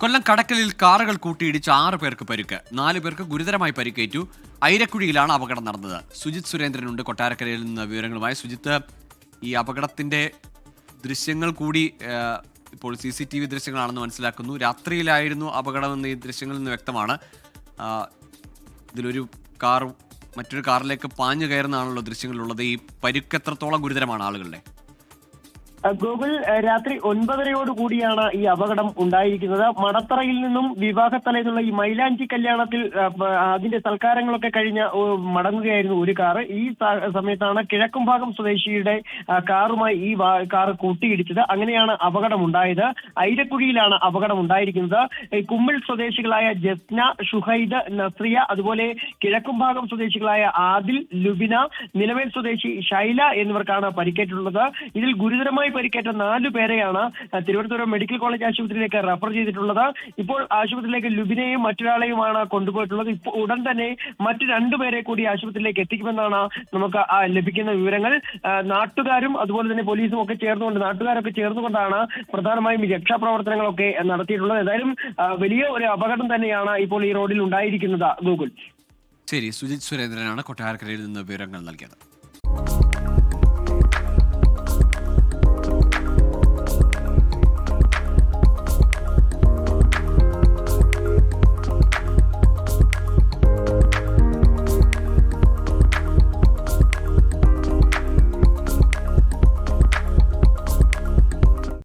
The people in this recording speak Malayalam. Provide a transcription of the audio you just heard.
കൊല്ലം കടക്കലിൽ കാറുകൾ കൂട്ടിയിടിച്ച് 6 പേർക്ക് പരിക്ക്, 4 പേർക്ക് ഗുരുതരമായി പരിക്കേറ്റു. ഐരക്കുഴിയിലാണ് അപകടം നടന്നത്. സുജിത് സുരേന്ദ്രനുണ്ട് കൊട്ടാരക്കരയിൽ നിന്ന് വിവരങ്ങളുമായി. സുജിത്ത്, ഈ അപകടത്തിന്റെ ദൃശ്യങ്ങൾ കൂടി ഇപ്പോൾ CCTV ദൃശ്യങ്ങളാണെന്ന് മനസ്സിലാക്കുന്നു. രാത്രിയിലായിരുന്നു അപകടമെന്ന് ഈ ദൃശ്യങ്ങളിൽ നിന്ന് വ്യക്തമാണ്. ഇതിലൊരു കാർ മറ്റൊരു കാറിലേക്ക് പാഞ്ഞു കയറുന്നതാണല്ലോ ദൃശ്യങ്ങളിലുള്ളത്. ഈ പരിക്ക് എത്രത്തോളം ഗുരുതരമാണ് ആളുകളുടെ? ഗൂഗിൾ രാത്രി 9:30 കൂടിയാണ് ഈ അപകടം ഉണ്ടായിരിക്കുന്നത്. മടത്തറയിൽ നിന്നും വിവാഹത്തലേന്നുള്ള ഈ മൈലാഞ്ചി കല്യാണത്തിൽ അതിന്റെ സൽക്കാരങ്ങളൊക്കെ കഴിഞ്ഞ് മടങ്ങുകയായിരുന്നു ഒരു കാറ്. ഈ സമയത്താണ് കിഴക്കുംഭാഗം സ്വദേശിയുടെ കാറുമായി ഈ കാറ് കൂട്ടിയിടിച്ചത്. അങ്ങനെയാണ് അപകടം ഉണ്ടായത്. ഐരക്കുഴിയിലാണ് അപകടം ഉണ്ടായിരിക്കുന്നത്. കുമ്മിൾ സ്വദേശികളായ ജസ്ന, ഷുഹൈദ്, നസ്രിയ, അതുപോലെ കിഴക്കുംഭാഗം സ്വദേശികളായ ആദിൽ, ലുബിന, നിലമേൽ സ്വദേശി ഷൈല എന്നിവർക്കാണ് പരിക്കേറ്റുള്ളത്. ഇതിൽ ഗുരുതരമായി പരിക്കേറ്റ 4 പേരെയാണ് തിരുവനന്തപുരം മെഡിക്കൽ കോളേജ് ആശുപത്രിയിലേക്ക് റെഫർ ചെയ്തിട്ടുള്ളത്. ഇപ്പോൾ ആശുപത്രിയിലേക്ക് ലുബിനെയും മറ്റൊരാളെയുമാണ് കൊണ്ടുപോയിട്ടുള്ളത്. ഇപ്പോൾ ഉടൻ തന്നെ മറ്റു 2 പേരെ കൂടി ആശുപത്രിയിലേക്ക് എത്തിക്കുമെന്നാണ് നമുക്ക് ലഭിക്കുന്ന വിവരങ്ങൾ. നാട്ടുകാരും അതുപോലെ തന്നെ പോലീസും ഒക്കെ നാട്ടുകാരൊക്കെ ചേർന്നുകൊണ്ടാണ് പ്രധാനമായും രക്ഷാപ്രവർത്തനങ്ങളൊക്കെ നടത്തിയിട്ടുള്ളത്. ഏതായാലും വലിയ ഒരു അപകടം തന്നെയാണ് ഇപ്പോൾ ഈ റോഡിൽ ഉണ്ടായിരിക്കുന്നത്. ഗൂഗിൾ. ശരി, സുജിത് സുരേന്ദ്രനാണ് കൊട്ടാരക്കരയിൽ നിന്ന് വിവരങ്ങൾ നൽകിയത്.